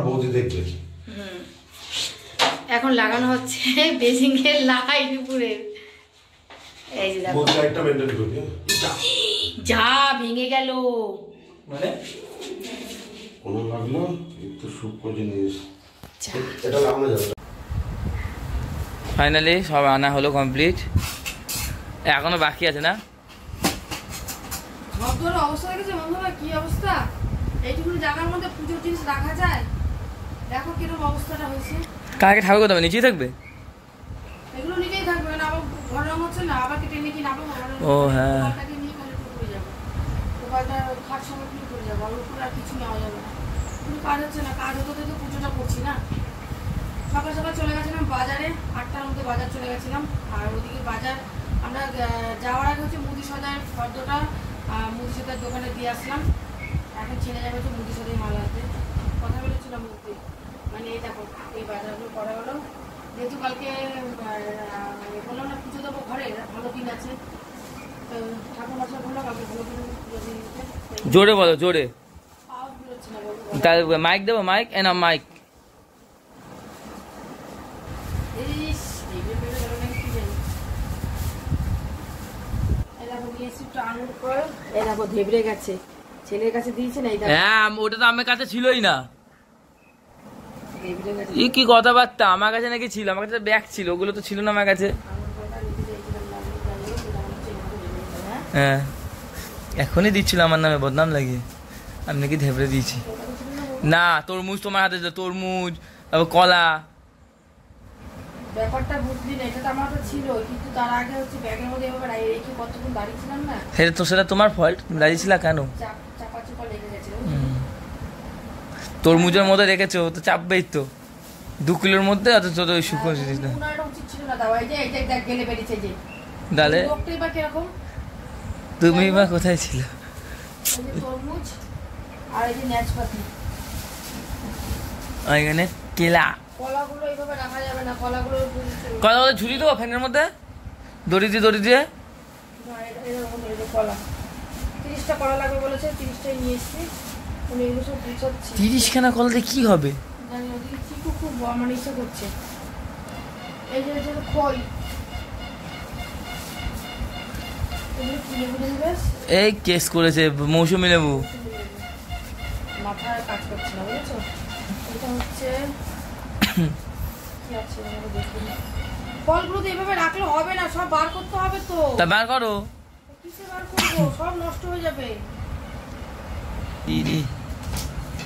বৌদি দেখবে। এখন লাগানো হচ্ছে বেসিং এর লাইট উপরের। এই যে দেখো বৌদি লাইটটা মেইনটেইন করবে। যা ভেঙে গেল মানে কোন লাগলো একটু সুপ করে নিস। এটা লাগানো যাবে। ফাইনালি সব আনা হলো কমপ্লিট, এখনো বাকি আছে না? ঘর অবস্থা দেখেছো বন্ধুরা, কি অবস্থা? এইটুকু জায়গার মধ্যে পুজোর জিনিস রাখা যায়? দেখো কিরকম অবস্থাটা হয়েছে। কাকে ঠাকুর করতে হবে? নিচেই থাকবে এগুলো নিচেই থাকবে না, আবার ঘর রং হচ্ছে না, আবার কেটে নিয়ে কি নাবো? ও হ্যাঁ, ওখানটাকে নিয়ে খালি করে যাবো, ওখানটা খাট সামগ্রী করে যাবো, আর উপরে আর কিছু নেওয়া যাবে না। কিন্তু কাজ হচ্ছে না, কাজ হতে তো পুজোটা করছি না। সকাল সকাল চলে গেছিলাম বাজারে, 8টার মধ্যে বাজার চলে গেছিলাম। আর ওদিকে বাজার আমরা যাওয়ার আগে হচ্ছে মুদি সদার ফর্দটা মুদি সদার দোকানে দিয়ে আসলাম। এখন ছেলে যাবে হচ্ছে মুদি সদাই মাল আনতে, কথা বলেছিলাম মুদি। মানে এই দেখো এই বাজারগুলো করা হলো, যেহেতু কালকে বললাম না পুজো দেবো ঘরে, ভালো দিন আছে, ঠাকুর মশাই বললো কালকে ভালো দিন পুজো দিন দিতে। জোরে বলো, জোরে। পাওয়া বেরোচ্ছে না বলবো, তাহলে মাইক দেবো, মাইক এনা মাইক। ছেলের কাছে দিয়েছে না, হ্যাঁ ওটা তো আমার কাছে ছিলই না। কি কথাবার্তা, আমার কাছে নাকি ছিল, আমার কাছে ব্যাগ ছিল, ওগুলো তো ছিল না আমার কাছে। হ্যাঁ এখনই দিচ্ছিল আমার নামে বদনাম লাগিয়ে, আমি নাকি ধেবড়ে দিয়েছি। না তরমুজ তোমার হাতে, তরমুজ তারপর কলা। ব্যাপারটা বুঝলি না, এটা তো আমার তো ছিল, কিন্তু তার আগে হচ্ছে ব্যাগের মধ্যে এভাবে রেখে কতক্ষণ দাঁড়িয়েছিলাম না। সেটা তোমার ফল্ট, তুমি দাঁড়িয়েছিলা কেন? চাপা চুপা লেগে গেছিল। তরমুজের মধ্যে রেখেছো তো চাপবেই তো, 2 কিলোর মধ্যে অত ছোট শুকনো জিনিস না। উচিত ছিল না দাও, এই যে এইটা গেলে বেরিয়েছে যে তাহলে লোকটাই বা কিরকম, তুমি বা কোথায় ছিল? তরমুজ আর এই যে নাশপাতি, এখানে কেলা। কলাগুলো এইভাবে রাখা যাবে না, কলাগুলো ঝুলি দেবো ফ্যানের মধ্যে দড়ি দিয়ে। কলা 30টা কলা লাগবে বলেছে, 30টাই নিয়ে এসছি। উনি এগুলো সব গুছাচ্ছি। 30খানা কলা দিয়ে কি হবে জানি, ওদিকে চিকু খুব আমার ইচ্ছা করছে। এই যে খই, এগুলো কি লেবু নেবে? এই কেস করেছে মৌসুমি লেবু। মাথায় কাজ করছে না বুঝেছো। এটা হচ্ছে কি আছে দেখিনি, ফলগুলো তো এভাবে রাখলে হবে না, সব বার করতে হবে তো। তা বার করো। কিসে বার করবো, সব নষ্ট হয়ে যাবে।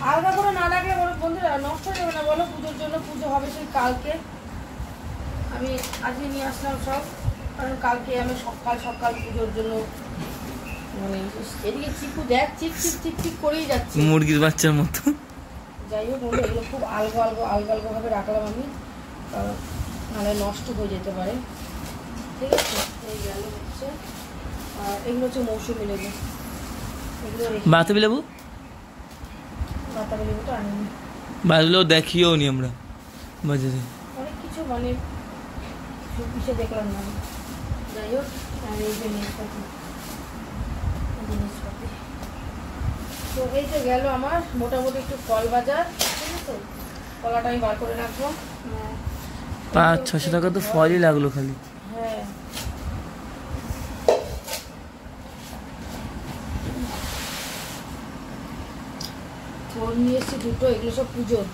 আলাদা করে না রাখলে বলো বন্ধুরা, নষ্ট হয়ে যাবে না বলো? পুজোর জন্য, পুজো হবে সেই কালকে, আমি আজকে নিয়ে আসলাম সব, কারণ কালকে আমি সকাল পুজোর জন্য। মানে এদিকে চিকু দেখ চিক করেই যাচ্ছে মুরগির বাচ্চার মতো। যাই হোক বন্ধু, এগুলো খুব আলগো ভাবে রাখলাম আমি, কারণ নাহলে নষ্ট হয়ে যেতে পারে। ঠিক আছে, এই গেল হচ্ছে। আর এগুলো হচ্ছে মৌসুমি লেবু, এগুলো বাতাবি লেবু। বাতাবি লেবুটা আনিনি, বাজলেও দেখিও নি আমরা বাজারে, অনেক কিছু মানে পিছিয়ে দেখলাম না। যাই হোক, আর এই যে জিনিসপাতি, তো এই যে গেল আমার মোটামুটি একটু ফল বাজার। ঠিক আছে, কলাটা আমি বার করে রাখবো। 500-600 টাকা তো ফলই লাগলো খালি। হ্যাঁ ফল নিয়ে এসছি দুটো, এগুলো সব পুজোর।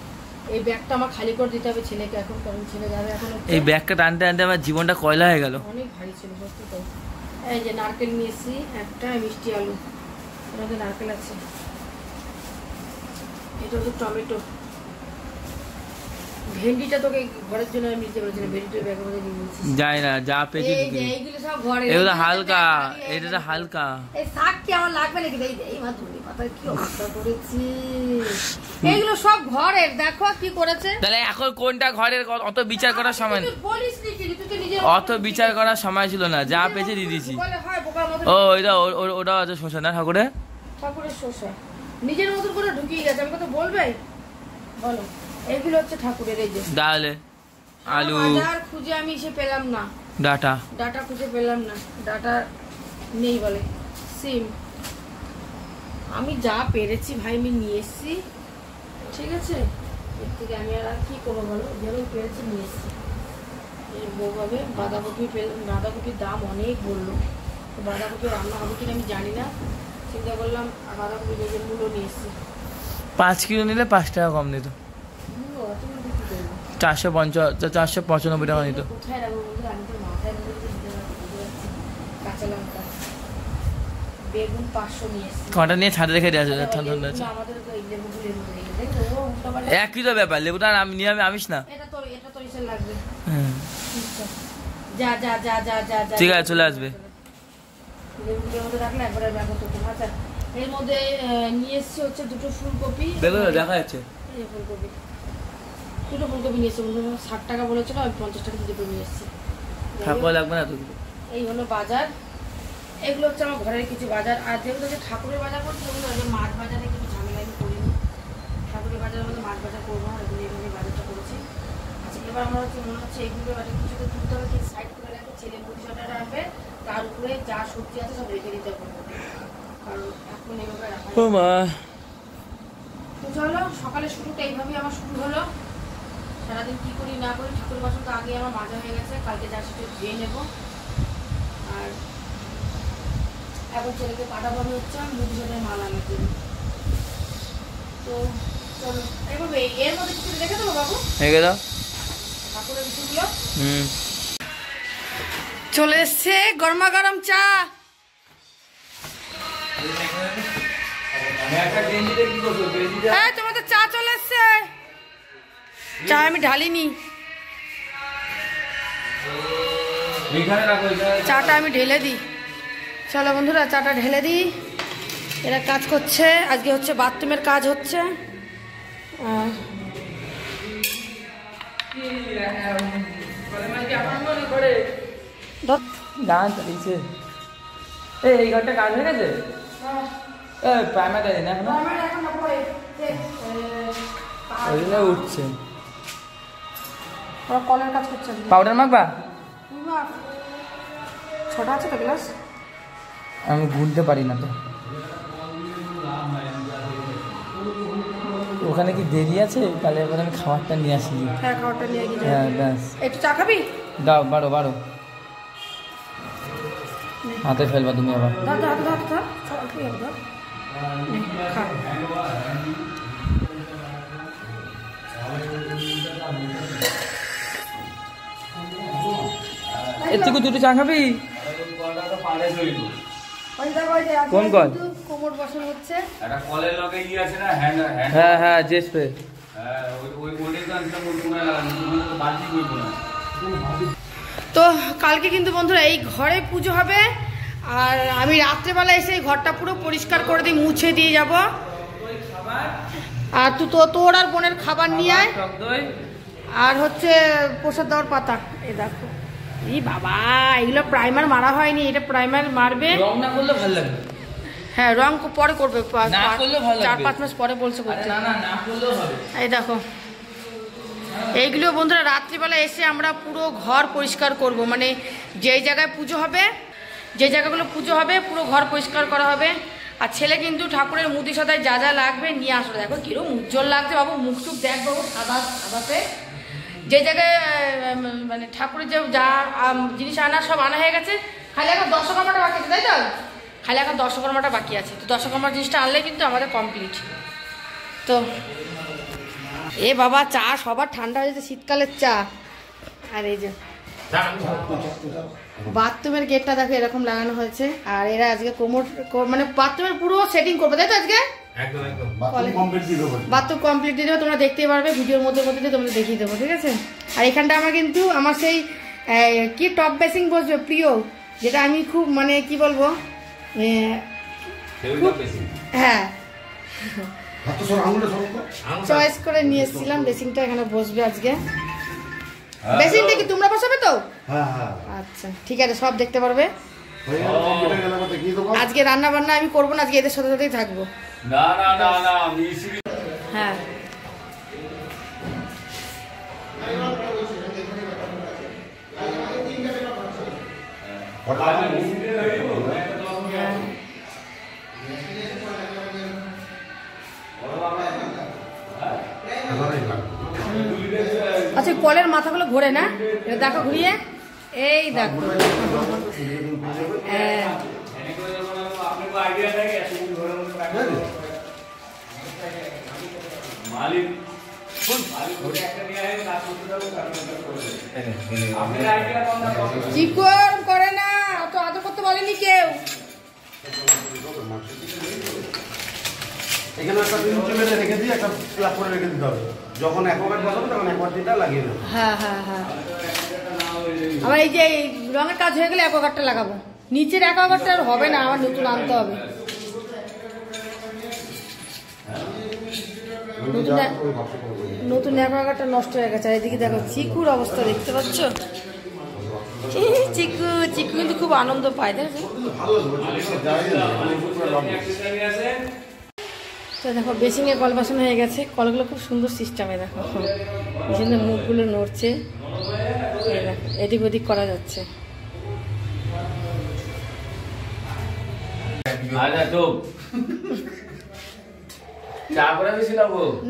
এই ব্যাগটা আমার খালি করে দিতে হবে ছেলেকে এখন, কারণ ছেলে যাবে এখন। এই ব্যাগটা টানতে আমার জীবনটা কয়লা হয়ে গেল, অনেক ভারী ছিল সত্যি তো। এই যে নারকেল নিয়ে এসছি একটা, মিষ্টি আলু, এর মধ্যে নারকেল আছে। এটা হচ্ছে টমেটো, ভেন্ডিটা তোকে ঘরের জন্য আমি নিতে বলেছিলাম, ভেন্ডিটা ব্যাগের মধ্যে নিয়ে নিয়েছি। যাই না যা পেয়েছি এইগুলো সব ঘরে, এটা হালকা, এটা হালকা। এই শাক কি আমার লাগবে নাকি? এই মা ধনে পাতা কি অবস্থা করেছি, এইগুলো সব ঘরের। দেখো কি করেছে। তাহলে এখন কোনটা ঘরের অত বিচার করার সময়, বলিস নি কি তুই নিজে, অত বিচার করার সময় ছিল না, যা পেয়েছি দিয়ে দিয়েছি। ও এটা ওটা আছে শোষা না ঠাকুরের শোষা, নিজের মতো করে ঢুকিয়ে গেছে। আমি কথা বলবে বলো, এগুলো হচ্ছে ঠাকুরের। এই যে ডাল, আলু, বাজার খুঁজে আমি এসে পেলাম না, ডাটা খুঁজে পেলাম না, ডাটা নেই বলে। সিম আমি যা পেরেছি ভাই আমি নিয়ে এসছি। ঠিক আছে, এর থেকে আমি আর কি করবো বলো, যেমন পেরেছি নিয়ে এসেছি। বউভাবে বাঁধাকপির দাম অনেক বললো, তো বাঁধাকপি রান্না হবে কিনা আমি জানি না, চিন্তা করলাম বাঁধাকপি বেগুন মূল্য নিয়ে এসেছি। 5 কিলো নিলে 5 টাকা কম দিত, 495 টাকা নিত। কোথায় রাখবো বন্ধুরা, আমি তো মাথায় কাঁচা লঙ্কা বেগুন 500 নিয়ে এসেছি। কটা নিয়ে ছাদে রেখে দেওয়া যায়, ঠান্ডা আছে। আমাদের লেবু একই তো ব্যাপার, লেবুটা আমি নিয়ে আমিস না। এটা তো ইসে লাগবে। হ্যাঁ যা যা যা যা যা যা ঠিক আছে, চলে আসবে। লেবুগুলোর মধ্যে রাখলে একবারে ব্যাগ হতো। আচ্ছা, এর মধ্যে নিয়ে এসেছি হচ্ছে 2টো ফুলকপি। দেখো দেখা যাচ্ছে, এই ফুলকপি 2টো ফুলকপি নিয়ে এসেছি বন্ধুরা, 60 টাকা বলেছিল, আমি 50 টাকা দিয়ে নিয়ে এসেছি। ঠাকুর লাগবে না তো। এই হলো বাজার, এগুলো হচ্ছে আমার ঘরের কিছু বাজার। আর যেগুলো যে ঠাকুরের বাজার করছি ওগুলো যে মাছ বাজারে কিছু ঝামেলা আমি করিনি, ঠাকুরের বাজারের মধ্যে মাছ বাজার করবো না, এগুলো এইভাবে বাজারটা করেছি। আচ্ছা, এবার আমরা হচ্ছে মনে হচ্ছে এইগুলো বাজার কিছুতে তুলতে হবে, কিছু সাইড করে রাখবে, ছেলে পরিষদটা রাখবে, তার উপরে যা সবজি আছে সব রেখে দিতে হবে, কারণ এখন এইভাবে রাখা ও মা। তো চলো, সকালে শুরুটা এইভাবেই আমার শুরু হলো। সারাদিন কী করি না করি, ঠাকুরের বাসন তো আগে আমার মাজা হয়ে গেছে, কালকে যা সেটা ধুয়ে নেবো। আর এখন ছেলেকে পাঠাবো আমি হচ্ছে মুদি সাথে মাল আনার জন্য। তো চলো এইভাবে এর মধ্যে কিছু রেখে দেবো বাবু, রেখে দাও ঠাকুরের কিছুগুলো। হুম, চলে এসছে গরমা গরম চা। হ্যাঁ, তোমাদের চা চলে এসছে, চা আমি ঢালিনি, চাটা আমি ঢেলে দিই। চলো বন্ধুরা, চাটা ঢেলে দিই। এরা কাজ করছে, আজকে হচ্ছে বাথরুমের কাজ হচ্ছে। গান চালিয়েছে। এই ঘরটা কাজ হয়ে গেছে, প্রাইমার দেয় না এখনো, উঠছে। ওরা কলের কাজ করছে। পাউডার মাখবা? ছোট আছে তো গ্লাস, আমি গুনতে পারি না তো। ওখানে কি দেরি আছে? তাহলে এবার আমি খাবারটা নিয়ে আসি। হ্যাঁ, খাবারটা নিয়ে গিয়ে। হ্যাঁ ব্যাস। একটু চা খাবি? দাও, বারো হাতে ফেলবা তুমি আবার। এর থেকে 2টো চা খাবি? কোন কল? কোমর বসানো হচ্ছে। একটা কলের লগে ই আছে না, হ্যাঁ জেসপে। হ্যাঁ, ওই তো একটা মুরকুনা লাগানো, বালতি করব না। তো কালকে কিন্তু বন্ধুরা এই ঘরে পুজো হবে, আর আমি রাত্রেবেলা এসে এই ঘরটা পুরো পরিষ্কার করে দিয়ে মুছে দিয়ে যাব। আর তুই তো তোর আর বোনের খাবার নিয়ে আয়, আর হচ্ছে প্রসাদ দেওয়ার পাতা। এই দেখো, এই বাবা, এগুলো প্রাইমার মারা হয়নি, এটা প্রাইমার মারবে। রং না করলে ভালো লাগবে। হ্যাঁ, রং পরে করবে, 4-5 মাস পরে বলছে করতে। না করলেও হবে। এই দেখো, এইগুলো বন্ধুরা রাত্রিবেলা এসে আমরা পুরো ঘর পরিষ্কার করব, মানে যেই জায়গায় পুজো হবে, যে জায়গাগুলো পুজো হবে পুরো ঘর পরিষ্কার করা হবে। আর ছেলে কিন্তু ঠাকুরের মুদি সদায় যা যা লাগবে নিয়ে আসবে। দেখো কিরকম উজ্জ্বল লাগছে বাবু, মুখ চুখ দেখ বাবু, সাদাতে। যে জায়গায় মানে ঠাকুরের যে যা জিনিস আনা সব আনা হয়ে গেছে, খালি এখন দশকর্মাটা বাকি আছে, তাই তো? খালি এখন দশকর্মাটা বাকি আছে, তো দশকর্মার জিনিসটা আনলে কিন্তু আমাদের কমপ্লিট। তো এ বাবা, চা সবার ঠান্ডা হয়ে যাচ্ছে, শীতকালের চা। আর এই যে বাথরুমের গেটটা দেখো এরকম লাগানো হয়েছে, আর এরা আজকে মানে বাথরুমের পুরো সেটিং করবে, তাই তো? আজকে বাথরুম কমপ্লিট দিয়ে দেবো, তোমরা দেখতেই পারবে ভিডিওর মধ্যে দিয়ে তোমরা দেখিয়ে দেবো, ঠিক আছে? আর এখানটা আমার কিন্তু আমার সেই কি টপ বেসিং বসবে প্রিয়, যেটা আমি খুব মানে কি বলবো, হ্যাঁ চয়েস করে নিয়ে এসেছিলাম। বেসিংটা এখানে বসবে আজকে। বেসিংটা কি তোমরা বসাবে তো? আচ্ছা ঠিক আছে, সব দেখতে পারবে। আজকে রান্না বান্না আমি করবো না, আজকে এদের সাথে সাথেই থাকবো। হ্যাঁ, আচ্ছা কলের মাথাগুলো ঘোরে না, এটা দেখো ঘুরিয়ে, এই দেখো। হ্যাঁ চিকন করে না, অত আদর করতে বলেনি কেউ। এখানে একটা ইঞ্চি মেরে রেখে দিয়ে একটা প্লাগ করে রেখে দিতে হবে, যখন অ্যাকোয়াগার্ড বসাবে তখন অ্যাকোয়াগার্ডটা লাগিয়ে দেবে। হ্যাঁ হ্যাঁ হ্যাঁ, আমার এই যে রঙের কাজ হয়ে গেলে অ্যাকোয়াগার্ডটা লাগাবো, নিচের অ্যাকোয়াগার্ডটা আর হবে না, আমার নতুন আনতে হবে। নতুন অ্যাকোয়াগার্ডটা নষ্ট হয়ে গেছে। আর এদিকে দেখো চিকুর অবস্থা দেখতে পাচ্ছ, চিকু চিকু কিন্তু খুব আনন্দ পায়, তাই তো। দেখো বেসিংয়ে কল বসানো হয়ে গেছে, কলগুলো খুব সুন্দর সিস্টেমে, দেখো এখানে মুখগুলো নড়ছে, এই দেখো এদিক ওদিক করা যাচ্ছে।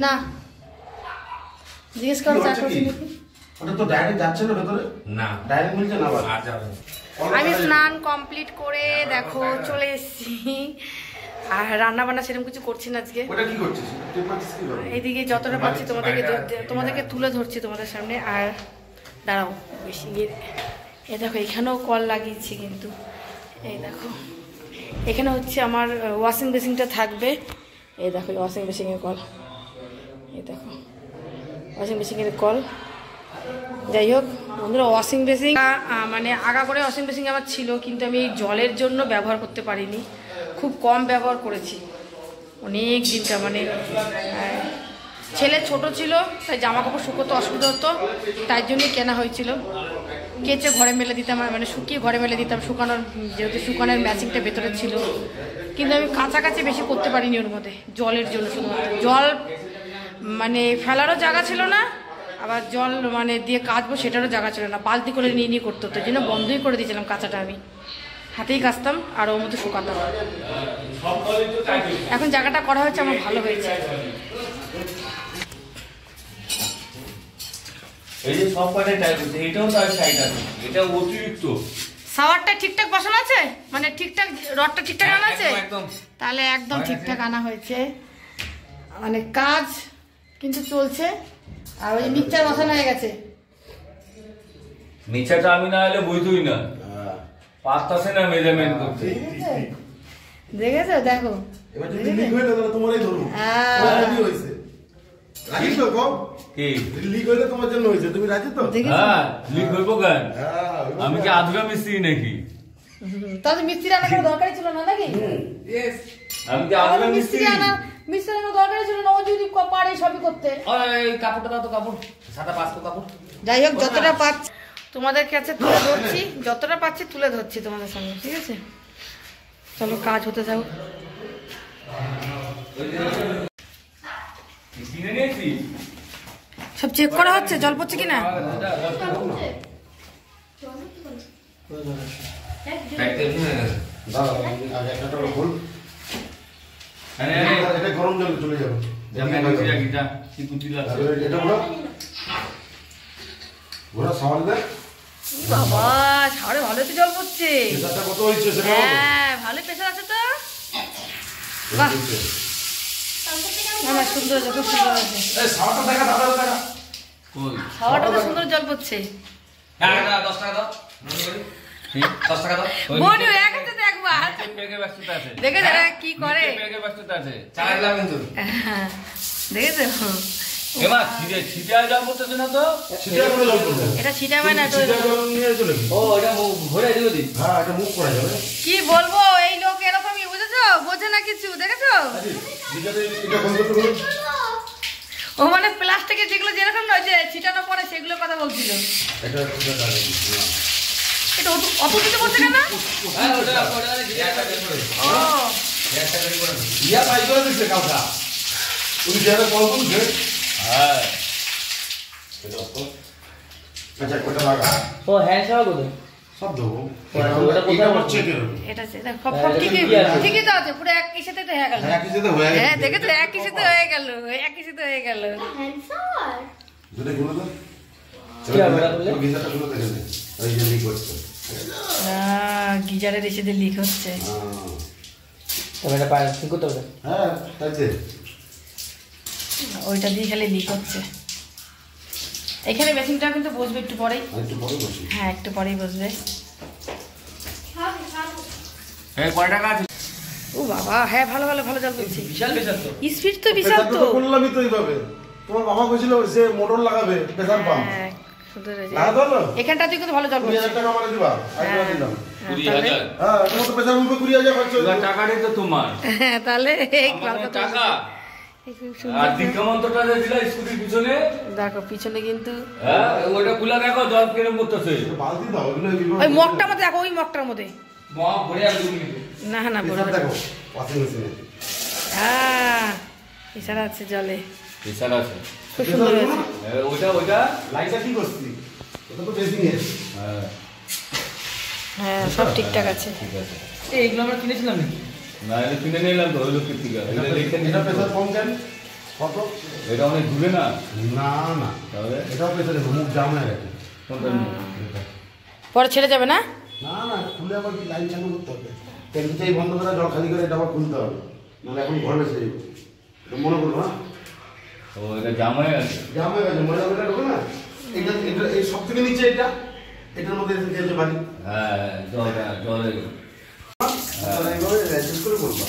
না জিজ্ঞেস করো চা করছি নাকি। ওটা তো ডাইরেক্ট যাচ্ছে না ভেতরে, না ডাইরেক্ট মিলছে না, আর যাবে। আমি স্নান কমপ্লিট করে দেখো চলে এসেছি, আর রান্না বান্না সেরকম কিছু করছি না আজকে। ওটা কি করছিস? এইদিকে যতটা পাচ্ছি তোমাদেরকে তুলে ধরছি তোমাদের সামনে। আর দাঁড়াও বেশি এ দেখো এখানেও কল লাগিয়েছি, কিন্তু এই দেখো এখানে হচ্ছে আমার ওয়াশিং বেসিনটা থাকবে। এই দেখো ওয়াশিং বেসিনের কল, এই দেখো ওয়াশিং মেশিনের কল। যাই হোক বন্ধুরা, ওয়াশিং মেশিন মানে আগা করে ওয়াশিং মেশিন আমার ছিল, কিন্তু আমি এই জলের জন্য ব্যবহার করতে পারিনি, খুব কম ব্যবহার করেছি অনেক দিনটা। মানে ছেলে ছোট ছিল, তাই জামা কাপড় শুকোতে অসুবিধা হতো, তাই জন্যই কেনা হয়েছিল। কেচে ঘরে মেলে দিতাম, মানে শুকিয়ে ঘরে মেলে দিতাম, শুকানোর যেহেতু শুকানোর ম্যাচিংটা ভেতরে ছিল, কিন্তু আমি কাছাকাছি বেশি করতে পারিনি ওর মধ্যে, জলের জন্য শুধুমাত্র। জল মানে ফেলারও জায়গা ছিল না, আবার জল মানে দিয়ে কাচবো সেটারও জায়গা ছিল না, বালতি করে নিয়ে নিয়ে করতে হতো, এই জন্য বন্ধই করে দিয়েছিলাম কাচাটা। আমি হাতেই কাচতাম আর ওর মধ্যে শুকাতাম। এখন জায়গাটা করা হয়েছে, আমার ভালো হয়েছে। এই যে সব কটাই টাইট আছে, এটাও তার সাইড আছে, এটা অতিরিক্ত। শাওয়ারটা ঠিকঠাক বসানো আছে, মানে ঠিকঠাক রডটা ঠিকঠাক আনা আছে, একদম তাহলে একদম ঠিকঠাক আনা হয়েছে। মানে কাজ কিন্তু চলছে। আর ওই মিক্সচার বসানো হয়ে গেছে, মিক্সারটা আমি না হলে বুঝতুই না, পারতাছে না মেজারমেন্ট করতে। দেখেছো? দেখো এবার যদি লিক হয়ে তাহলে তোমারই ধরুন, কি হইছে রাজি তো? কম কি লিক হইলে তোমার জন্য হইছে, তুমি রাজি তো? হ্যাঁ লিক হইব কেন? আমি কি আধুরা মিস্ত্রি নাকি? তাহলে মিস্ত্রি আনার কোনো দরকারই ছিল না নাকি? আমি কি আধুরা মিস্ত্রি? মিস্ত্রি আনার দরকারই ছিল না, ও যদি পারে সবই করতে। এই কাপড়টা দাও তো, কাপড় সাদা পাঁচটা কাপড়। যাই হোক যতটা পাচ্ছি তোমাদের কাছে তুলে ধরছি, যতটা পাচ্ছি তুলে ধরছি তোমাদের সামনে, ঠিক আছে? চলো কাজ হতে থাকুক। সব চেক করা হচ্ছে জল পড়ছে কিনা। এটা গরম জল চলে যাবে, এটা ঘোরা সামাল দেয়। বাবা সাড়ে ভালো তো জল পড়ছে, কত হয়েছে? হ্যাঁ ভালো প্রেশার আছে তো। বাহ আমার সুন্দর, খুব সুন্দর আছে। হাওয়াটা তো সুন্দর জল পড়ছে। বনু এক হাতে দেখবা, দেখে যারা কি করে, দেখেছো? এটা ছিটাবে না, কি বলবো, এই লোক এরকমই, বুঝেছো? বোঝে না কিছু, দেখেছো? ও মানে প্লাস্টিকের যেগুলো যেরকম নয় যে ছিটানো পরে সেগুলো কথা বলছিল। এটা অত কিছু বলছে কেন? ও হ্যাঁ সব সব দেবো ওটা কোথায় এটা আমার চেকের এটা সব ঠিকই ঠিকই তো আছে, পুরো একই সাথে তো হয়ে গেল। একই সাথে হয়ে গেছে। হ্যাঁ দেখে তো একই সাথে হয়ে গেল, একই সাথে হয়ে গেল। যেটা গুলো তো কি হবে এটা বললে? গিজারটা গুলো দেখে নে ওই যে লিক হচ্ছে গিজারের এসে লিক হচ্ছে। তবে এটা পায় কি করতে হবে? হ্যাঁ তাইতে ওইটা দিয়ে খালি লিক হচ্ছে। এখানে বেসিনটা কিন্তু বসবে একটু পরেই। একটু বড় বসি হ্যাঁ একটু পরেই বসবে। এই কয় টাকা আছে? ও বাবা, হ্যাঁ ভালো ভালো ভালো জল পড়ছে। বিশাল বিশাল তো। স্পিড তো বিশাল তো। করলামই তো এইভাবে। তোমার বাবা কইছিল যে মোটর লাগাবে প্রেসার পাম্প হ্যাঁ সুন্দর হয়েছে। লাগাতে হলো এখানটা তুই কিন্তু ভালো জল 20,000 পড়ছে। টাকা মানে দিবা আইডিয়া দিলাম 20,000 হ্যাঁ তোমার তো প্রেসার পাম্পে 20,000 খরচ হয়েছে টাকাটাই তো তোমার। হ্যাঁ তাহলে এই আমার ভালো কথা টাকা খুব আর সুন্দর। দীক্ষামন্ত্রটা যে দিলা স্কুটির পিছনে, দেখো পিছনে কিন্তু হ্যাঁ ওটা খুলে দেখো জল কিরম করতেছে। বালতি দাও এগুলো ওই মগটার মধ্যে দেখো, ওই মগটার মধ্যে। মা ভরে আর 2 মিনিট। না না বড় প্রেসার দেখো ওয়াশিং মেশিনে এছাড়া আছে জলে, প্রেসার আছে। খুব সুন্দর হয়েছে। ওইটা লাইটটা কি করছিস ওটা তো বেসিং এর হ্যাঁ হ্যাঁ সব ঠিকঠাক আছে। ঠিক আছে। এইগুলো আমরা কিনেছিলাম নাকি? না এটা কিনে নিলাম তো ওই লোকের থেকে। এটা দেখে এটা নিলাম তো। প্রেসার কম কেন কত এটা অনেক দূরে না না না তাহলে এটাও প্রেসারে মুখ জাম হয়ে গেছে কোনটা নিয়ে? এটা। পরে ছেড়ে যাবে না? না না খুলে আবার কি লাইন চালু করতে হবে ট্যাঙ্কিটাই বন্ধ করে জল খালি করে এটা আবার খুলতে হবে নাহলে এখন ঘর বেসে যাবে এটা মনে করবো হ্যাঁ ও এটা জাম হয়ে গেছে। জাম হয়ে গেছে ময়লা ময়লা ঢোকে না এটা এটা এই সব থেকে নিচে এটা এটার মধ্যে এসে খেলতে পারি হ্যাঁ জলে এইভাবে অ্যাডজাস্ট করে করবো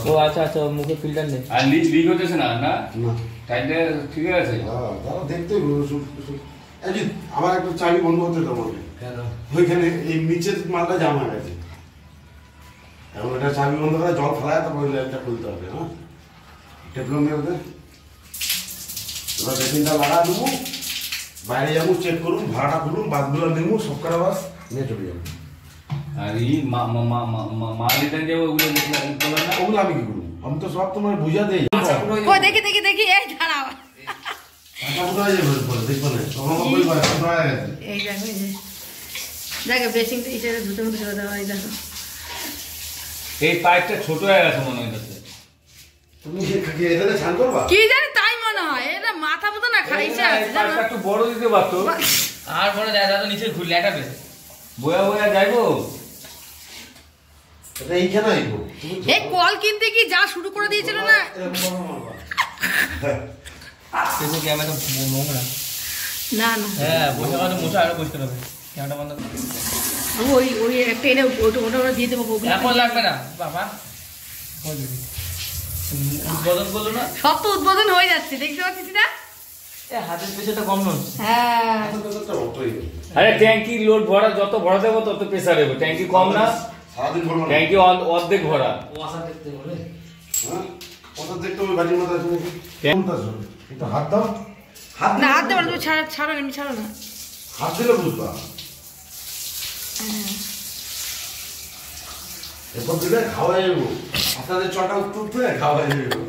ও আচ্ছা আচ্ছা, ওর মুখে ফিল্টার নেই। আর লিক হতেছে না না না টাইটে ঠিক আছে। হ্যাঁ তারা দেখতে আমার একটা চাবি বন্ধ করতে তো আমাকে ওইখানে এই নিচের মালটা জাম হয়ে গেছে এখন এটা চাবি বন্ধ করে জল ফেলায় তারপর ওই লাইনটা খুলতে হবে হ্যাঁ টেপলো মেরতে এবার বেসিনটা লাগা দেবো বাইরে যাবো চেক করুন ভাড়াটা খুলুন বাদগুলো নেবো সব করা বাস নিয়ে চলে যাবো আর এই মালিটা যে ওগুলো বলে না ওগুলো আমি কি করবো আমি তো সব তোমার বুঝা দেই ও দেখি দেখি দেখি, এই দাঁড়াও। দেখবো না তখন আমার বই করে ছোট হয়ে গেছে এই দেখো এই যে দেখো বেসিংটা হিসেবে ধুতে মতো চলে দেওয়া, এই দেখো। এই পাইপটা ছোট হয়ে গেছে মনে হইতেছে। তুমি এখানে স্নান করবা কি জানি তাই মনে হয়, এটা মাথা মতো না খাইছে এই আছে জানো? পাইপটা একটু বড় দিতে পারতো। আর বড় জায়গা তো নিচে ঘুরলে একাবে। বয়া যাইবো। এটা এইখানে আইব এই কল কিনতে কি যা শুরু করে দিয়েছিল না? কিন্তু ক্যামেরা তো নোংরা। না না হ্যাঁ বসে কথা মশা আরো বসতে হবে। ক্যামেরাটা বন্ধ করে। ওই ওই একটা এনে ওটা ওটা ওটা দিয়ে দেবো বউগুলো। এখন লাগবে না বাবা। উদ্বোধন করলো না? সব তো উদ্বোধন হয়ে যাচ্ছে, দেখতে পাচ্ছিস না? এ হাতের পেছাটা কম নড়ছে। হ্যাঁ আরে ট্যাঙ্কি লোড ভরা যত ভরা দেবো তত প্রেসার হবে। ট্যাঙ্কি কম না, সারাদিন করবো না ট্যাঙ্কি অর্ধেক ভরা। ও আশা দেখতে বলে। হ্যাঁ কত দেখতে হবে বাড়ির মধ্যে তুমি একটু হাত দাও হাত না হাত দেবো না, তুমি ছাড়ো ছাড়ো এমনি ছাড়ো না। হাত দিলে বুঝবা এরপর দিলে খাওয়া যাবো আপনাদের চটা উঠতে খাওয়া যাবো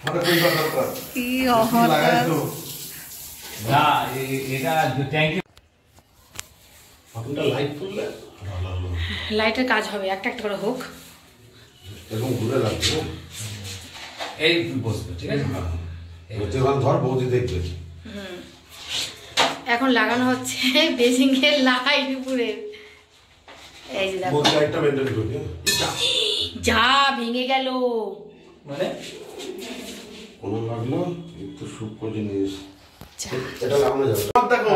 হঠাৎ করে দরকার কি লাগাই তো না এটা ট্যাঙ্কি আপনারা লাইট করলে ভালো হলো লাইটের কাজ হবে, একটা একটা করে হোক। এরকম ঘুরে লাগছে এই বসবে ঠিক আছে। যেখান ধর বৌদি দেখবে এখন লাগানো হচ্ছে বেসিংয়ের লাইট উপরে। এই যে দেখো বৌদি লাইটটা মেনটেন করবে যা ভেঙে গেল। মানে কোনো লাগলো একটু সূক্ষ্ম জিনিস এটা লাগানো যাবে দেখো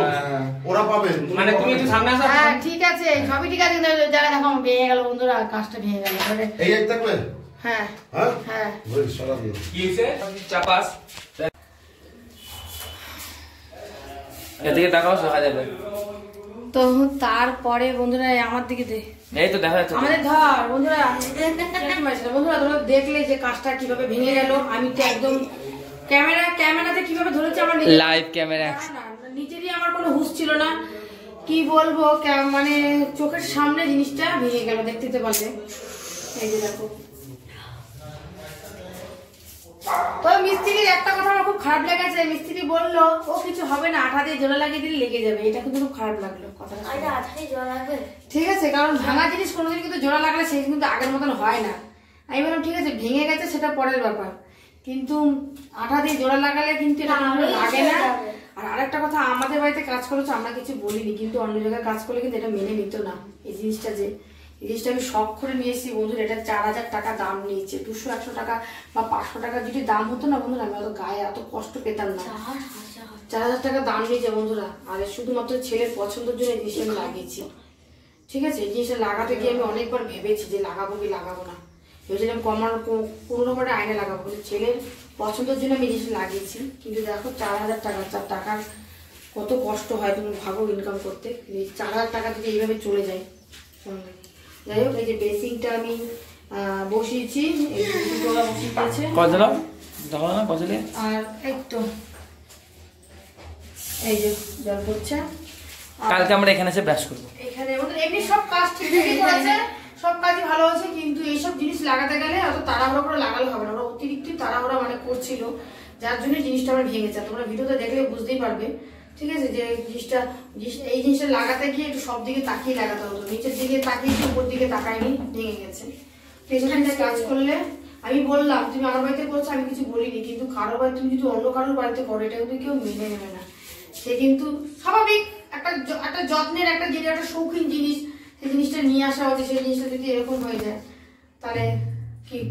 ওরা পাবে মানে তুমি একটু সামনে আসো। হ্যাঁ ঠিক আছে, সবই ঠিক আছে, কিন্তু যারা দেখো আমার ভেঙে গেল বন্ধুরা, কাজটা ভেঙে গেল এবারে। এই এক থাকবে হ্যাঁ হ্যাঁ হ্যাঁ বলি সারা দিন কি হয়েছে চাপাস এদিকে দেখাও দেখা যাবে। তো তারপরে বন্ধুরা আমার দিকে দে, এই তো দেখা যাচ্ছে। আমাদের ধর বন্ধুরা বন্ধুরা তোমরা দেখলে যে কাজটা কিভাবে ভেঙে গেল। আমি তো একদম ক্যামেরাতে কিভাবে ধরেছে আমার লাইভ ক্যামেরা। নিজেরই আমার কোনো হুঁশ ছিল না, কি বলবো, মানে চোখের সামনে জিনিসটা ভেঙে গেল, দেখতে পারলে। এই যে দেখো তো মিস্ত্রির একটা কথা আমার খুব খারাপ লেগেছে, মিস্ত্রি বললো ও কিছু হবে না, আঠা দিয়ে জোড়া লাগিয়ে দিলে লেগে যাবে। এটা কিন্তু খুব খারাপ লাগলো কথাটা। ঠিক আছে, কারণ ভাঙা জিনিস কোনোদিন কিন্তু জোড়া লাগলে সে কিন্তু আগের মতন হয় না। আমি বললাম ঠিক আছে ভেঙে গেছে সেটা পরের ব্যাপার, কিন্তু আঠা দিয়ে জোড়া লাগালে কিন্তু এটা লাগে না। আর আরেকটা কথা, আমাদের বাড়িতে কাজ করেছে আমরা কিছু বলিনি, কিন্তু অন্য জায়গায় কাজ করলে কিন্তু এটা মেনে নিত না। এই জিনিসটা আমি শখ করে নিয়ে এসেছি বন্ধুরা, এটা 4000 টাকা দাম নিয়েছে। 200-100 টাকা বা 500 টাকা যদি দাম হতো না বন্ধুরা, আমি অত গায়ে এত কষ্ট পেতাম না। 4000 টাকা দাম নিয়েছে বন্ধুরা। আর শুধুমাত্র ছেলের পছন্দের জন্য এই জিনিসটা আমি লাগিয়েছি। ঠিক আছে, এই জিনিসটা লাগাতে গিয়ে আমি অনেকবার ভেবেছি যে লাগাবো কি লাগাবো না, ভেবেছিলাম কোনো করে আয়না লাগাবো, কিন্তু ছেলের পছন্দের জন্য আমি জিনিসটা লাগিয়েছি। কিন্তু দেখো 4000 টাকা, 4 টাকার কত কষ্ট হয় তুমি ভাবো ইনকাম করতে। 4000 টাকা যদি এইভাবে চলে যায়। যাই হোক, এই যে বেসিংটা আমি বসিয়েছি, এই দুটো বসিয়ে দিয়েছে। আর এই তো এই যে জল পড়ছে। কালকে আমরা এখানে এসে ব্রাশ করবো। এখানে এমনি সব কাজ ঠিকঠাকই আছে, সব কাজই ভালো আছে, কিন্তু এইসব জিনিস লাগাতে গেলে অত তাড়াহুড়ো করে লাগালে হবে না। ওরা অতিরিক্ত তাড়াহুড়া মানে করছিল, যার জন্য জিনিসটা আমরা ভেঙেছে। তোমরা ভিডিওতে দেখলে বুঝতেই পারবে। ঠিক আছে, যে এই জিনিসটা লাগাতে গিয়ে একটু সব দিকে তাকিয়ে লাগাতে হতো, নিচের দিকে তাকিয়ে উপর দিকে তাকায়নি, ভেঙে গেছে। পেছনে কাজ করলে আমি বললাম তুমি আমার বাড়িতে করছো, আমি কিছু বলিনি, কিন্তু কারোর বাড়িতে তুমি যদি অন্য কারোর বাড়িতে করো এটা কিন্তু কেউ মেনে নেবে না। সে কিন্তু স্বাভাবিক একটা যত্নের একটা জিনিস, একটা শৌখিন জিনিস, সেই জিনিসটা নিয়ে আসা হচ্ছে, সেই জিনিসটা যদি এরকম হয়ে যায় তাহলে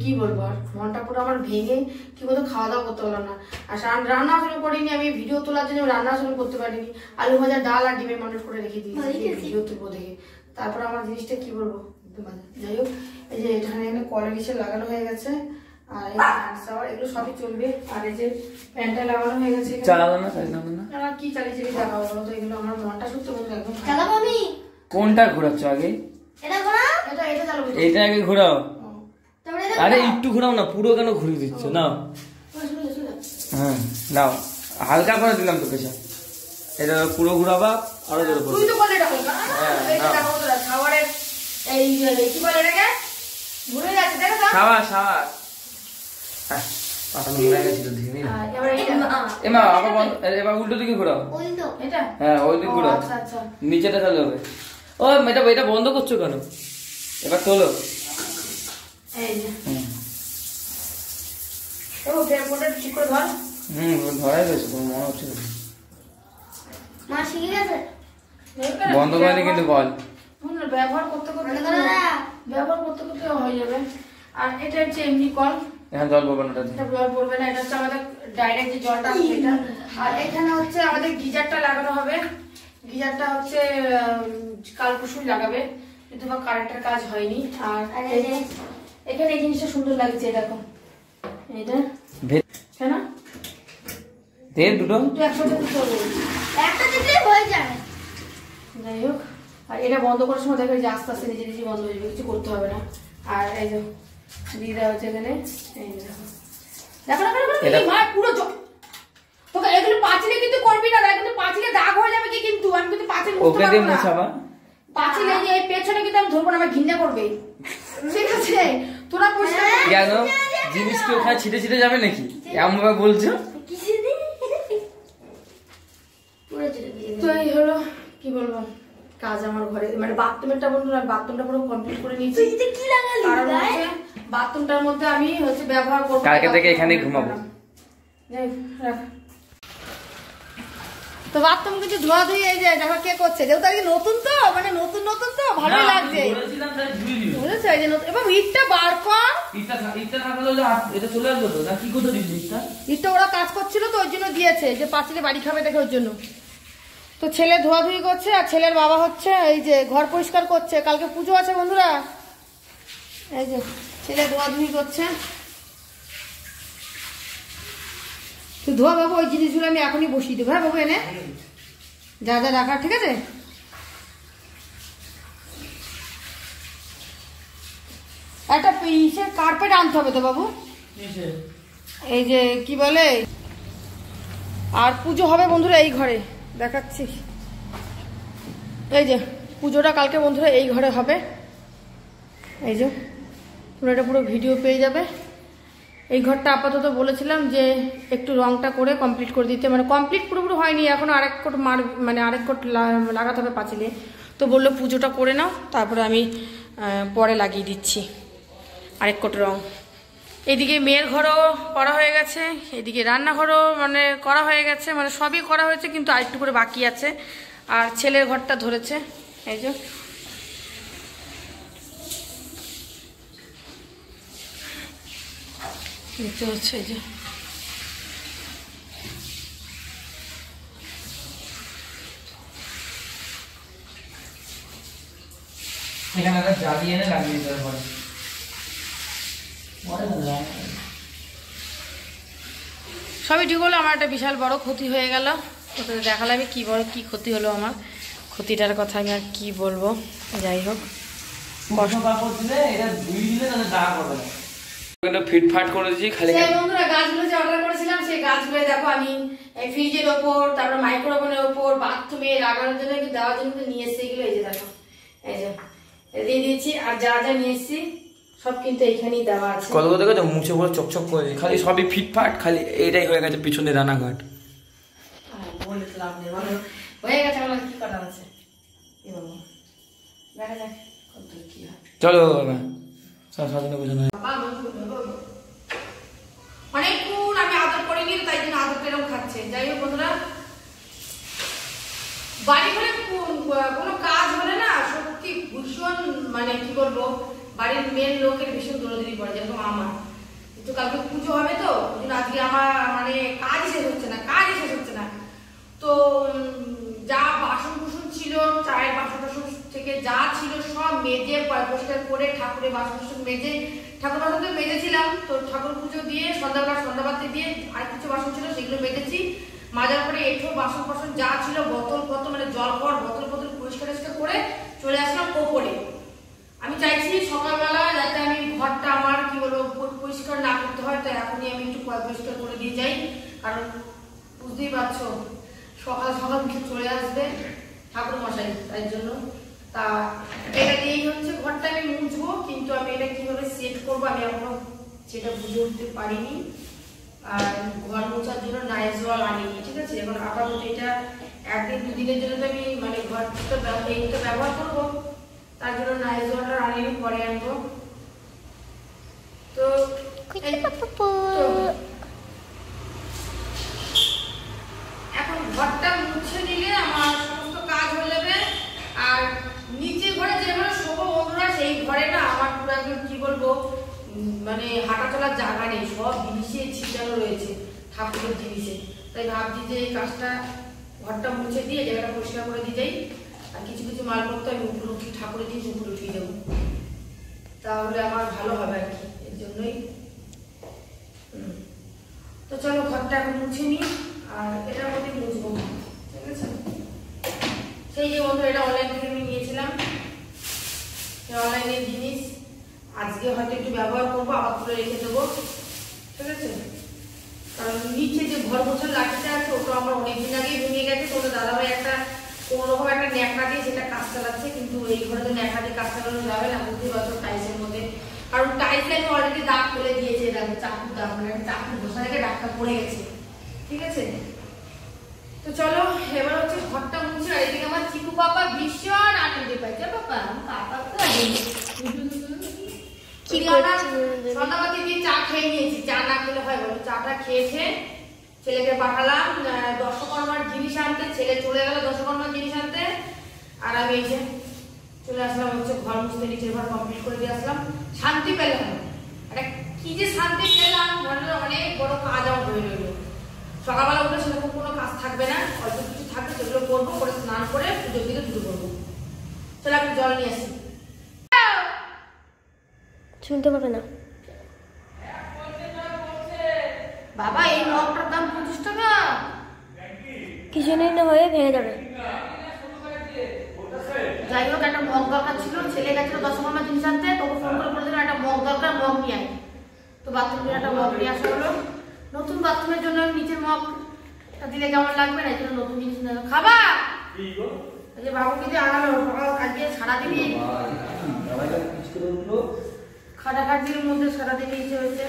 কি বলবো। আর মনটা পুরো আমার ভেঙে কি বলতো, খাওয়া দাওয়া করতে পারলাম না। আর রান্না শুরু করিনি, আমি ভিডিও তোলার জন্য রান্না শুরু করতে পারিনি। আলু ভাজা, ডাল আর ডিমের মাংস করে রেখে দিয়েছি ভিডিও তুলবো দেখে। তারপর আমার জিনিসটা কি বলবো, যাই হোক, এই যে এখানে কলের ইসে লাগানো হয়ে গেছে, আর এই হ্যান্ড শাওয়ার এগুলো সবই চলবে। আর এই যে প্যান্টটা লাগানো হয়ে গেছে। কি চালিয়েছি দেখাবো বলো তো, এগুলো আমার মনটা সত্যি বলতে একদম চালাবো। আমি কোনটা ঘোরাচ্ছ আগে? এটা ঘোরাও, এটা চালাবো। এটা আগে ঘোরাও। আরে একটু ঘোরাও না, পুরো কেন ঘুরিয়ে দিচ্ছ? নাও, হ্যাঁ নাও, হালকা করে দিলাম তো পেছন। এটা পুরো ঘুরাবা, আরো জোরে করো। তুই তো বলে এটা করবা। এই যে দেখো তোরা শাওয়ারের এই কি বলে এটাকে, ঘুরে যাচ্ছে দেখো তো। শাওয়ার পাটানো হয়ে গেছিল ধীরে। এবার এটা এমা আবার এবার উল্টো দিকে ঘোরাও। উল্টো এটা, হ্যাঁ ওই দিকে ঘোরাও। আচ্ছা আচ্ছা, নিচেটা চালু হবে। ও এটা বন্ধ করছো কেন? এবার তোলো। এই যে ও ফ্রেমটা ঠিক করে ধর। ধরাই গেছে, কোনো মনে হচ্ছে না। মা শিখে গেছে, বন্ধ করেনি কিন্তু বল। ব্যবহার করতে হয়ে যাবে। আর এটা হচ্ছে এমনি কল, এখানে জল পড়বে না, এটা জল পড়বে না। এটা হচ্ছে আমাদের ডাইরেক্ট যে জলটা এটা। আর এখানে হচ্ছে আমাদের গিজারটা লাগানো হবে। গিজারটা হচ্ছে কাল পরশুই লাগাবে, কিন্তু বা কারেন্টের কাজ হয়নি। আর এখানে এই জিনিসটা সুন্দর লাগছে, এরকম এটা কেন দুটো একসাথে দিতে হবে, একটা দিলে হয়ে যায়। যাই হোক, আর এটা বন্ধ করার সময় দেখো যে আস্তে আস্তে নিজে নিজে বন্ধ হয়ে যাবে, কিছু করতে হবে না। আর এই যে দিয়ে দেওয়া হচ্ছে এখানে, এই দেখো পুরো তোকে এগুলো পাঁচিলে কিন্তু করবি না, কিন্তু পাঁচিলে দাগ হয়ে যাবে কি, কিন্তু আমি কিন্তু পাঁচিল মুছতে পারবো না। পাঁচিলে এই পেছনে কিন্তু আমি ধরবো না, আমার ঘৃণা করবে। ঠিক আছে, তোরা পরিষ্কার কেন জিনিস কি ওখানে ছিটে ছিটে যাবে নাকি এমন ভাবে বলছো? তো এই হলো কি বলবো কাজ আমার ঘরে, মানে বাথরুমটা বলবো না, বাথরুমটা পুরো কমপ্লিট করে নিয়েছি। কারণ হচ্ছে বাথরুমটার মধ্যে আমি হচ্ছে ব্যবহার করবো, কালকে থেকে এখানেই ঘুমাবো। তো বাথরুম কিছু ধোয়া ধুয়ে এই যে দেখো কে করছে, যেহেতু আজকে নতুন তো, মানে নতুন তো ভালো লাগছে, বুঝেছো? এই যে নতুন, এবং ইটটা বার কর, ইটটা ওরা কাজ করছিল তো ওই জন্য দিয়েছে, যে পাঁচিলে বাড়ি খাবে দেখে ওই জন্য। তো ছেলে ধোয়াধুয়ি করছে, আর ছেলের বাবা হচ্ছে এই যে ঘর পরিষ্কার করছে, কালকে পুজো আছে বন্ধুরা। এই যে ছেলে ধোয়াধুয়ি করছে। তো ধোয়া বাবু, ওই জিনিসগুলো আমি এখনই বসিয়ে দেবো। হ্যাঁ বাবু, এনে যা যা রাখার, ঠিক আছে? একটা ইসের কার্পেট আনতে হবে তো বাবু, এই যে কি বলে। আর পুজো হবে বন্ধুরা এই ঘরে, দেখাচ্ছি। এই যে পুজোটা কালকে বন্ধুরা এই ঘরে হবে। এই যে তোমরা এটা পুরো ভিডিও পেয়ে যাবে। এই ঘরটা আপাতত বলেছিলাম যে একটু রংটা করে কমপ্লিট করে দিতে, মানে কমপ্লিট পুরোপুরি হয়নি এখনো, আরেক কোট মানে আরেক কোট লাগাতে হবে পাঁচিলে। তো বললো পুজোটা করে নাও, তারপরে আমি পরে লাগিয়ে দিচ্ছি আরেক কোট রং। এদিকে মেয়ের ঘরও করা হয়ে গেছে, এদিকে রান্নাঘরও মানে করা হয়ে গেছে, মানে সবই করা হয়েছে, কিন্তু আরেকটু করে বাকি আছে। আর ছেলের ঘরটা ধরেছে, এই যে দেখতে হচ্ছে, এই যে এখানে একটা জালি এনে লাগিয়ে দিতে হবে। সবই ঠিক হলো, আমার একটা বিশাল বড় ক্ষতি হয়ে গেল। তোকে দেখালাম কি বড় কি ক্ষতি হলো আমার, ক্ষতিটার কথা আমি আর কি বলবো। যাই হোক, ফিটফাট করেছি খালি। বন্ধুরা গাছগুলো যে অর্ডার করেছিলাম সেই গাছগুলো দেখো আমি ফ্রিজের ওপর, তারপর মাইক্রোওভেনের ওপর, বাথরুমে লাগানোর জন্য দেওয়ার জন্য নিয়ে এসেছি। এগুলো এই যে দেখো, এই যে দিয়ে দিয়েছি। আর যা যা নিয়ে এসেছি সব কিন্তু এইখানেই দেওয়া আছে। কত কত দেখো মুছে পুরো চকচক করে খালি সবই ফিটফাট, খালি এইটাই হয়ে গেছে পিছনে রানাঘাট। বলে তো লাভ নেই, বলো হয়ে গেছে, আমার কি করার আছে, কি বলবো, দেখা যাক কত কি হয়। চলো সাজানো বোঝানো অনেকক্ষণ আমি আদর করিনি, তাই জন্য আদরটা এরকম খাচ্ছে। যাই হোক বন্ধুরা, বাড়ি ঘরে কোনো কাজ হলে না সত্যি ভীষণ মানে কি বলবো, বাড়ির মেন লোকের ভীষণ দৌড়াদৌড়ি পড়ে। যেরকম আমার তো কালকে পুজো হবে, তো আজকে আমার মানে কাজ শেষ হচ্ছে না। তো যা বাসন কুসন ছিল, চায়ের বাসন টাসন থেকে যা ছিল সব মেজে পরিষ্কার করে, ঠাকুরের বাসন টাসন মেজে, ঠাকুর বাসন তো মেজেছিলাম, তো ঠাকুর পুজো দিয়ে সন্ধ্যাবাতি দিয়ে আর কিছু বাসন ছিল সেগুলো মেজেছি। মাজার পরে এঁঠো বাসন ফাসন যা ছিল, বোতল মানে জল খাওয়ার বোতল পরিষ্কার করে চলে আসলাম ওপরে। আমি চাইছি সকালবেলা যাতে আমি ঘরটা আমার কি বলবো পরিষ্কার না করতে হয়, তো এখনই আমি একটু পরিষ্কার করে দিয়ে যাই, কারণ বুঝতেই পারছো সকাল সকাল চলে আসবে ঠাকুর মশাই, তাই জন্য। তা এটা দিয়েই হচ্ছে ঘরটা আমি মুছবো, কিন্তু আমি এটা কিভাবে সেট করবো আমি এখনো সেটা বুঝে উঠতে পারিনি। আর ঘর মোছার জন্য নাইজল আনিনি, ঠিক আছে। এখন আপাতত এটা একদিন দুদিনের জন্য তো আমি মানে ঘরটা ব্যবহার করবো, তার জন্য নাইজলটা আনিনি, পরে আনবো। তো এখন ঘরটা মুছে নিলে আমার সমস্ত কাজ হয়ে যাবে। আর নিচে ঘরে যে ঘরে শোবো বন্ধুরা, সেই ঘরে না আমার পুরো একদম কি বলবো মানে হাঁটা চলার জায়গা নেই, সব জিনিসে ছিটানো রয়েছে ঠাকুরের জিনিসে। তাই ভাবছি যে এই কাজটা ঘরটা মুছে দিয়ে জায়গাটা পরিষ্কার করে দিয়ে যাই, আর কিছু কিছু মালপত্র আমি উপরে উঠি, ঠাকুরের জিনিস উপরে উঠিয়ে দেবো, তাহলে আমার ভালো হবে আর কি, এর জন্যই। তো চলো ঘরটা এখন মুছে নিই, আর এটার মধ্যে মুছবো, ঠিক আছে। সেই যে বন্ধু এটা অনলাইন থেকে আমি নিয়েছিলাম, অনলাইনের জিনিস আজকে হয়তো একটু ব্যবহার করবো, আবার তুলে রেখে দেবো, ঠিক আছে। কারণ নিচে যে ঘর মোছার লাঠিটা আছে ওটা আমার অনেকদিন আগেই ভেঙে গেছে, তো দাদাভাই একটা কোনোরকম একটা ন্যাকড়া দিয়ে সেটা কাজ চালাচ্ছে, কিন্তু এই ঘরে তো ন্যাকড়া দিয়ে কাজ চালানো যাবে না, বুঝতেই পারছো টাইলসের মধ্যে। কারণ টাইলসে আমি অলরেডি দাগ ফেলে দিয়েছে, দেখো চাকুর দাগ, মানে চাকু বসা রেখে দাগটা পড়ে গেছে, ঠিক আছে। তো চলো এবার হচ্ছে ঘরটা মুছে। আর এদিকে আমার চিকু পাপা ভীষণ আনন্দে পাইছে, পাপা পাপা তো সন্ধ্যাবাতি দিয়ে চা খেয়ে নিয়েছি, চা না খেলে হয় বলো। চাটা খেয়েছে, ছেলেকে পাঠালাম দশকর্মার জিনিস আনতে, ছেলে চলে গেল দশকর্মার জিনিস আনতে, আর আমি এই যে চলে আসলাম হচ্ছে ঘর মুছতে, নিচের ঘর কমপ্লিট করে দিয়ে আসলাম। শান্তি পেলাম, একটা কি যে শান্তি পেলাম, ঘরের অনেক বড় কাজ আমার হয়ে রইল। সকালবেলা উঠে সেরকম কোনো কাজ থাকবে না, অল্প কিছু থাকবে সেগুলো করবো, করে স্নান করে পুজোর দিকে শুরু করবো। চলো আমি জল নিয়ে আসি। শুনতে পাবে না বাবা, এই মগটার দাম 25 টাকা। কিছু নেই না হয়ে ভেঙে যাবে। যাই হোক, একটা মগ দরকার ছিল, ছেলে গেছিল দশকর্মা জিনিস আনতে, তোকে ফোন করে বলে দিল একটা মগ দরকার, মগ নিয়ে আয়। তো বাথরুমের একটা মগ নিয়ে আসা হলো, নতুন বাথরুমের জন্য নিচের মগ দিলে কেমন লাগবে না, এই জন্য নতুন জিনিস নেবে। খাবা যে বাবুকে দিয়ে আনালো, সকাল আজকে সারাদিনই খাটাখাটির মধ্যে সারাদিন ইচ্ছে হয়েছে।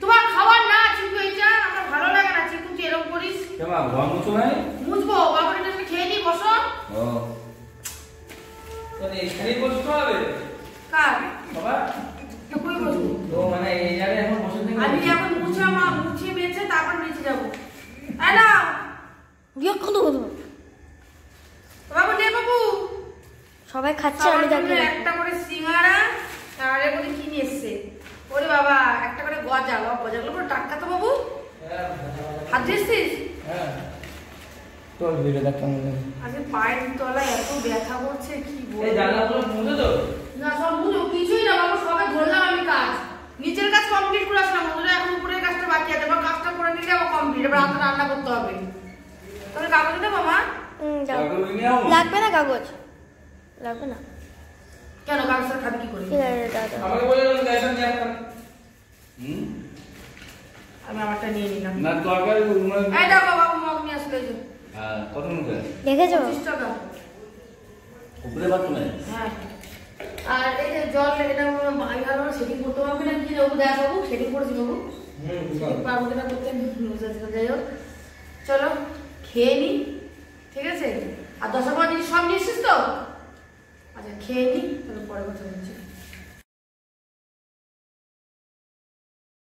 তোমার খাবার না চিকু, এইটা আমার ভালো লাগে না চিকু, তুই এরকম করিস। কেমন ঘর মুছো নাই? মুছবো, বাবা এটা তুমি খেয়ে নিই, বসো। ও মানে এখানেই বসতে হবে কার বাবা? তো কই বসবো? তো মানে এই জায়গায় এখন বসে থেকে আমি এখন মুছিয়ে বেছে তারপর নিচে যাবো। এই না বিয়োগ কত কত বাবু, নে বাবু, সবাই খাচ্ছে, আমি সবার জন্য দেখি একটা করে সিঙ্গারা আর এর মধ্যে কি নিয়ে এসছে? ওরে বাবা, একটা করে গজা, গজাগুলো পুরো টাটকা তো বাবু। হাত দিয়েছিস? হ্যাঁ তোর ভিডিও দেখতে মনে আজকে পায়ের তলায় এত ব্যথা করছে কি এই বলবো। জানলাগুলো মুছে তো না সব বুঝো, কিছুই না বাবু, সবে ধরলাম আমি কাজ। নিচের কাজ কমপ্লিট করে আসলাম, বন্ধুরা এখন উপরের কাজটা বাকি আছে, এবার কাজটা করে নিলে আবার কমপ্লিট, এবার রাতে রান্না করতে হবে। তাহলে কাগজ দেবো মা? যাও। কাগজ নিয়ে আও। লাগবে না কাগজ, লাগবে না, কেন কাগজটা খাবি কি করে? ঠিক আছে দাদা। আমাকে বলে গ্যাসটা নিয়ে আসতাম। হুম আমি আমারটা নিয়ে নিলাম। না তরকারি এই দেখো বাবু, মগ নিয়ে আসলে যে হ্যাঁ কত মুখে দেখেছো 25 টাকা। উপরে বাথরুমে হ্যাঁ, আর এই যে জল এটা ভালো সেটিং করতে পারবি না কি বাবু? দেখ বাবু, সেটিং করেছি বাবু, পারবো কিনা করতে, যাই হোক চলো খেয়ে নি, ঠিক আছে? আর 10 টাকা জিনিস সব নিয়ে এসছিস তো? আচ্ছা খেয়ে নি, তাহলে পরে কথা বলছি।